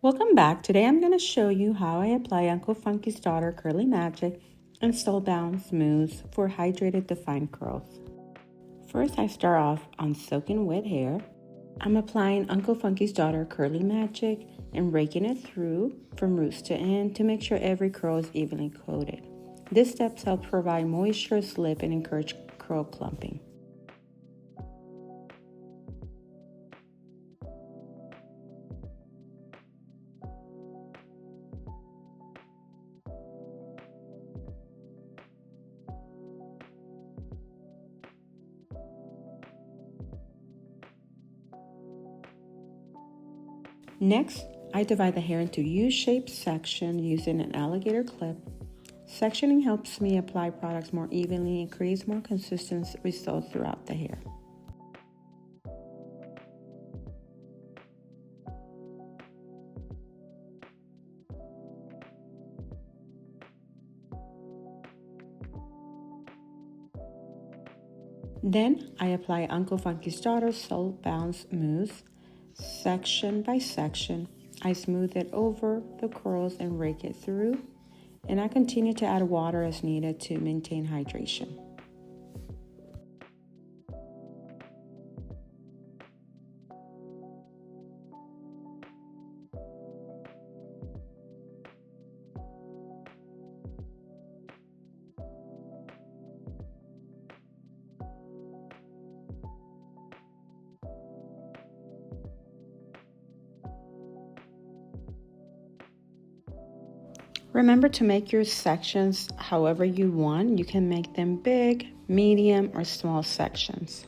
Welcome back. Today I'm going to show you how I apply Uncle Funky's Daughter Curly Magic and Soul Bounce Mousse for hydrated defined curls. First, I start off on soaking wet hair. I'm applying Uncle Funky's Daughter Curly Magic and raking it through from roots to end to make sure every curl is evenly coated. This step helps provide moisture, slip, and encourage curl clumping. Next, I divide the hair into U-shaped sections using an alligator clip. Sectioning helps me apply products more evenly and creates more consistent results throughout the hair. Then I apply Uncle Funky's Daughter Soul Bounce Mousse. Section by section, I smooth it over the curls and rake it through, and I continue to add water as needed to maintain hydration. Remember to make your sections however you want. You can make them big, medium, or small sections.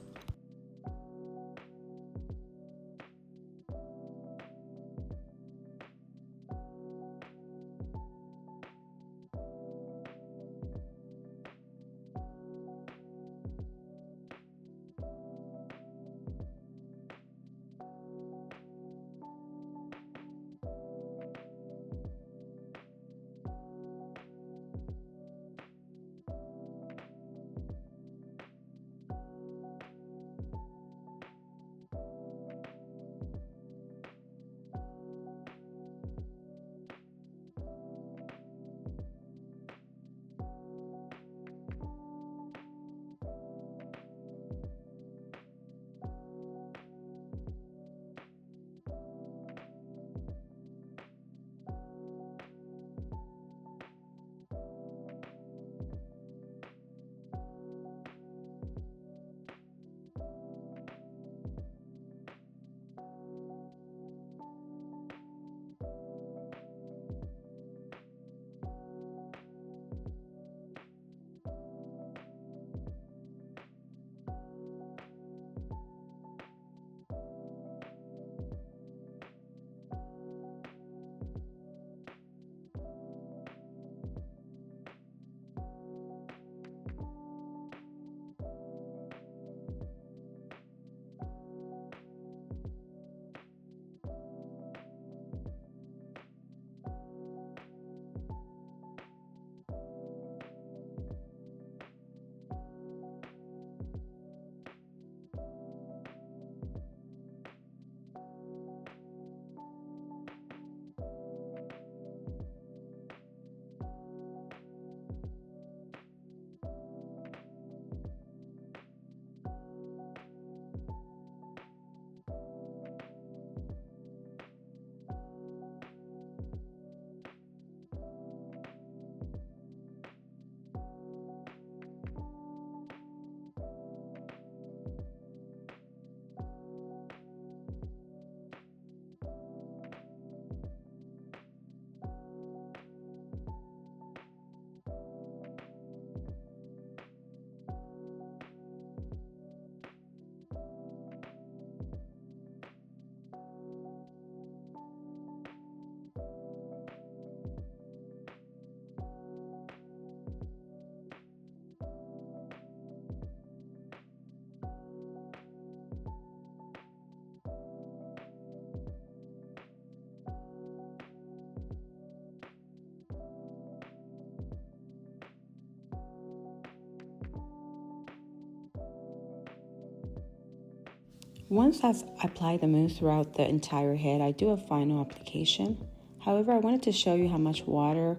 Once I've applied the mousse throughout the entire head, I do a final application. However, I wanted to show you how much water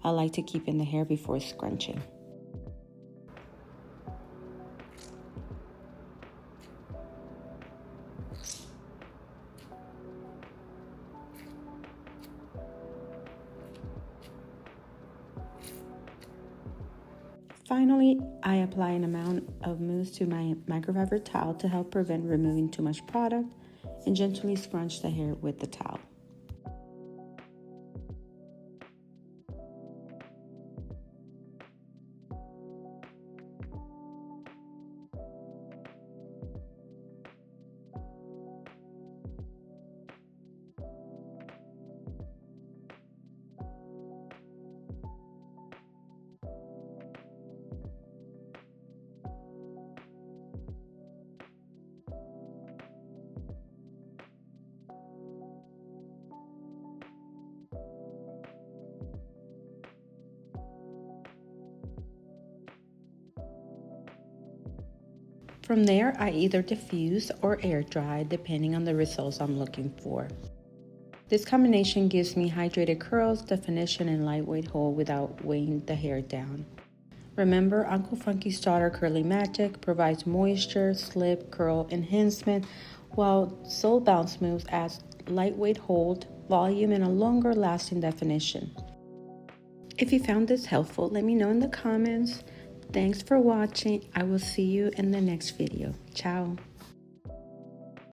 I like to keep in the hair before scrunching. Finally, I apply an amount of mousse to my microfiber towel to help prevent removing too much product and gently scrunch the hair with the towel. From there, I either diffuse or air dry depending on the results I'm looking for. This combination gives me hydrated curls, definition, and lightweight hold without weighing the hair down. Remember, Uncle Funky's Daughter Curly Magic provides moisture, slip, curl enhancement, while Soul Bounce Mousse adds lightweight hold, volume, and a longer lasting definition. If you found this helpful, let me know in the comments. Thanks for watching. I will see you in the next video. Ciao.